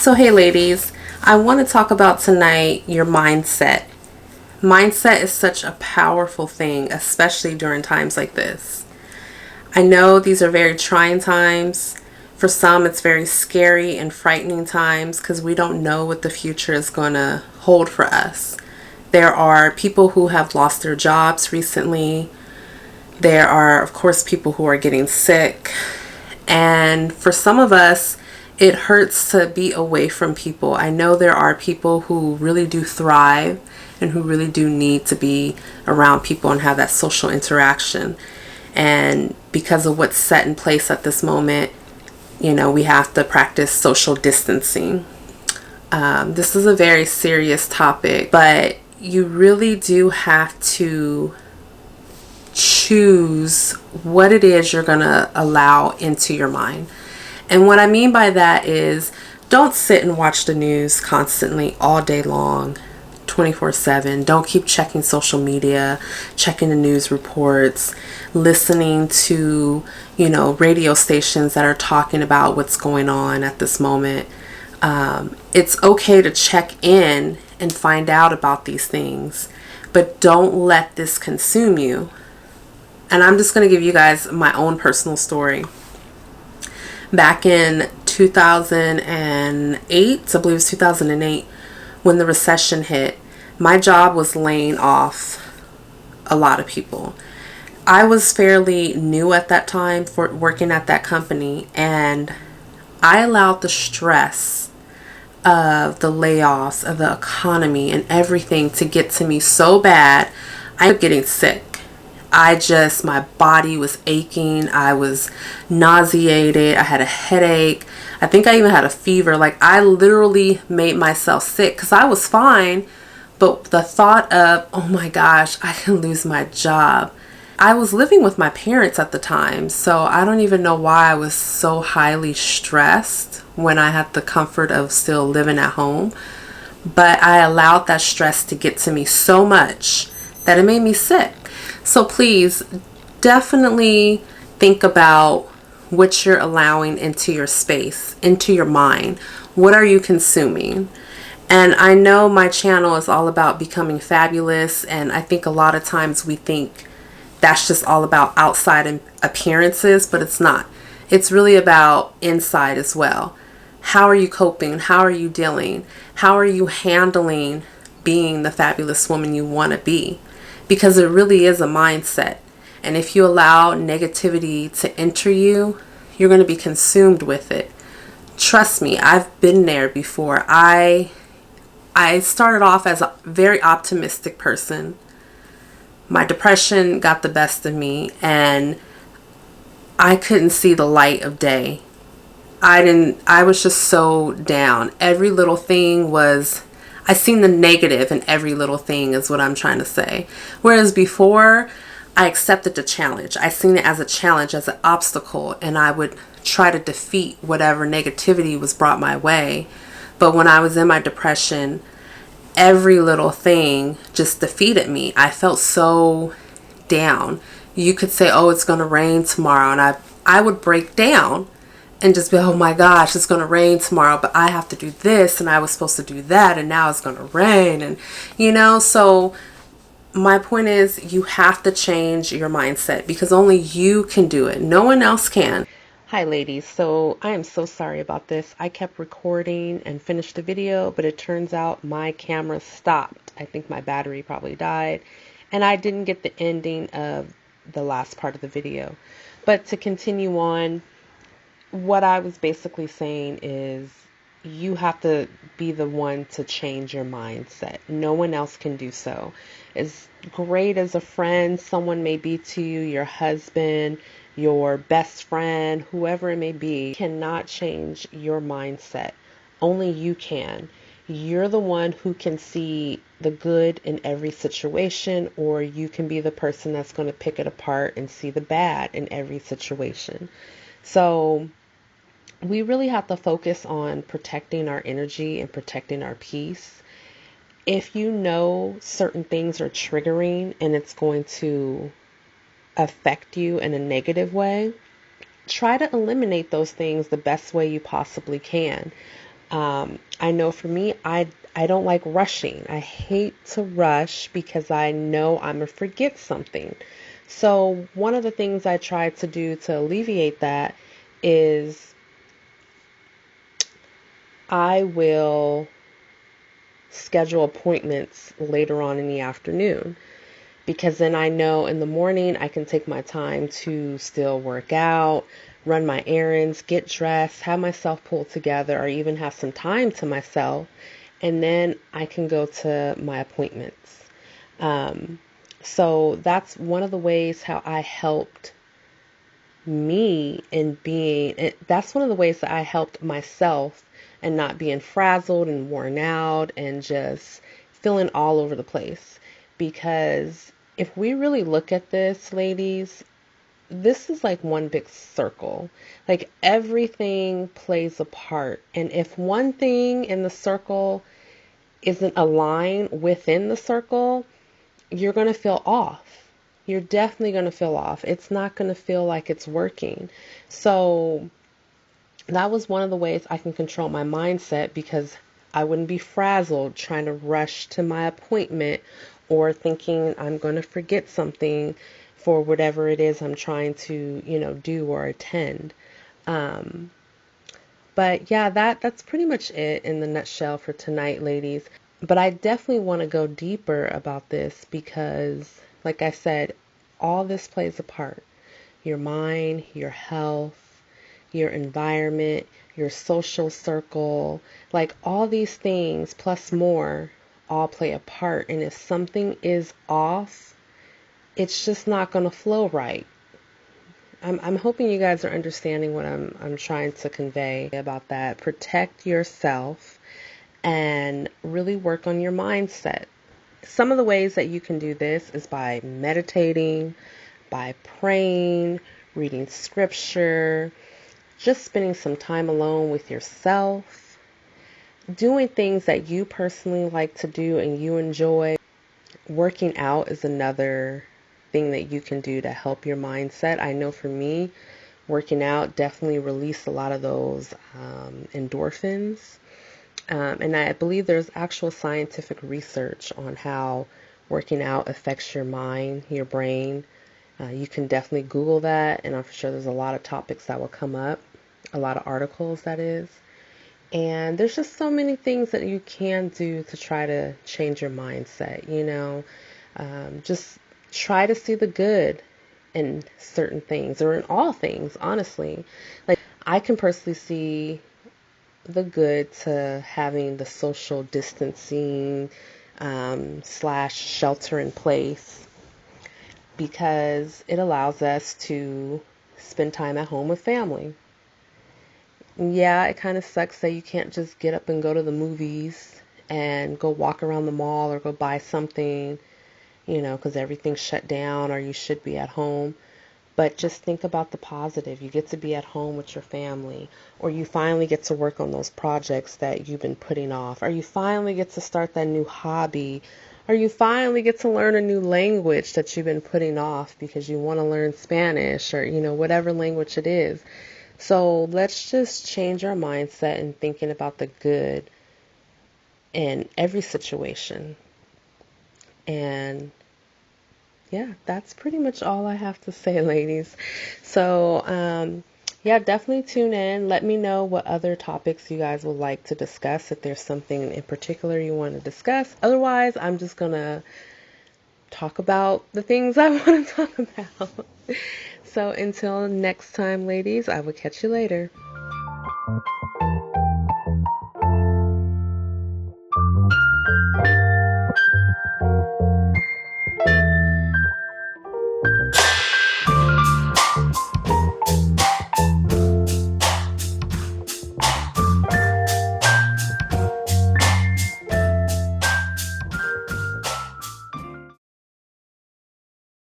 So, hey ladies, I want to talk about tonight your mindset. Mindset is such a powerful thing, especially during times like this. I know these are very trying times. For some, it's very scary and frightening times because we don't know what the future is going to hold for us. There are people who have lost their jobs recently. There are, of course, people who are getting sick. And for some of us, it hurts to be away from people. I know there are people who really do thrive and who really do need to be around people and have that social interaction. And because of what's set in place at this moment, we have to practice social distancing. This is a very serious topic, but you really do have to choose what it is you're going to allow into your mind. And what I mean by that is don't sit and watch the news constantly all day long, 24/7. Don't keep checking social media, checking the news reports, listening to, radio stations that are talking about what's going on at this moment. It's okay to check in and find out about these things, but don't let this consume you. And I'm just going to give you guys my own personal story. Back in 2008, I believe it was 2008, when the recession hit, my job was laying off a lot of people. I was fairly new at that time for working at that company, and I allowed the stress of the layoffs, of the economy, and everything to get to me so bad, I was getting sick. My body was aching. I was nauseated. I had a headache. I think I even had a fever. I literally made myself sick because I was fine. But the thought of, oh my gosh, I can lose my job. I was living with my parents at the time, so I don't even know why I was so highly stressed when I had the comfort of still living at home. But I allowed that stress to get to me so much that it made me sick. So please definitely think about what you're allowing into your space, into your mind. What are you consuming? And I know my channel is all about becoming fabulous, and I think a lot of times we think that's just all about outside appearances, but it's not. It's really about inside as well. How are you coping? How are you dealing? How are you handling being the fabulous woman you want to be? Because it really is a mindset. And if you allow negativity to enter you, you're going to be consumed with it. Trust me, I've been there before. I started off as a very optimistic person. My depression got the best of me, and I couldn't see the light of day. I was just so down. Every little thing was, I seen the negative in every little thing is what I'm trying to say. Whereas before, I accepted the challenge. I seen it as a challenge, as an obstacle, and I would try to defeat whatever negativity was brought my way. But when I was in my depression, every little thing just defeated me. I felt so down. You could say, oh, it's going to rain tomorrow, and I would break down and just be, oh my gosh, it's going to rain tomorrow, but I have to do this, and I was supposed to do that, and now it's going to rain. And, so my point is you have to change your mindset because only you can do it. No one else can. Hi ladies, so I am so sorry about this. I kept recording and finished the video, but it turns out my camera stopped. I think my battery probably died, and I didn't get the ending of the last part of the video. But to continue on, what I was basically saying is you have to be the one to change your mindset. No one else can do so. As great as a friend someone may be to you, your husband, your best friend, whoever it may be, cannot change your mindset. Only you can. You're the one who can see the good in every situation, or you can be the person that's going to pick it apart and see the bad in every situation. So we really have to focus on protecting our energy and protecting our peace. If you know certain things are triggering and it's going to affect you in a negative way, try to eliminate those things the best way you possibly can. I know for me, I don't like rushing. I hate to rush because I know I'm going to forget something. So one of the things I try to do to alleviate that is I will schedule appointments later on in the afternoon, because then I know in the morning I can take my time to still work out, run my errands, get dressed, have myself pulled together, or even have some time to myself, and then I can go to my appointments. So that's one of the ways how I helped me in being, that's one of the ways that I helped myself and not being frazzled and worn out and just feeling all over the place. Because if we really look at this, ladies, this is like one big circle. Like everything plays a part. And if one thing in the circle isn't aligned within the circle, you're going to feel off. You're definitely going to feel off. It's not going to feel like it's working. So that was one of the ways I can control my mindset, because I wouldn't be frazzled trying to rush to my appointment or thinking I'm going to forget something for whatever it is I'm trying to, do or attend. But yeah, that's pretty much it in the nutshell for tonight, ladies. But I definitely want to go deeper about this because, like I said, all this plays a part. Your mind, your health, your environment, your social circle, like all these things plus more all play a part. And if something is off, it's just not going to flow right. I'm hoping you guys are understanding what I'm trying to convey about that. Protect yourself and really work on your mindset. Some of the ways that you can do this is by meditating, by praying, reading scripture, just spending some time alone with yourself, doing things that you personally like to do and you enjoy. Working out is another thing that you can do to help your mindset. I know for me, working out definitely released a lot of those endorphins. And I believe there's actual scientific research on how working out affects your mind, your brain. You can definitely Google that, and I'm sure there's a lot of topics that will come up, a lot of articles, that is. And there's just so many things that you can do to try to change your mindset, just try to see the good in certain things, or in all things, honestly. Like, I can personally see the good to having the social distancing slash shelter in place, because it allows us to spend time at home with family. Yeah, it kind of sucks that you can't just get up and go to the movies and go walk around the mall or go buy something, because everything's shut down, or you should be at home. But just think about the positive. You get to be at home with your family, or you finally get to work on those projects that you've been putting off, or you finally get to start that new hobby, or you finally get to learn a new language that you've been putting off because you want to learn Spanish, or, whatever language it is. So let's just change our mindset and thinking about the good in every situation. And yeah, that's pretty much all I have to say, ladies. So, yeah, definitely tune in. Let me know what other topics you guys would like to discuss, if there's something in particular you want to discuss. Otherwise, I'm just going to talk about the things I want to talk about. So until next time, ladies, I will catch you later.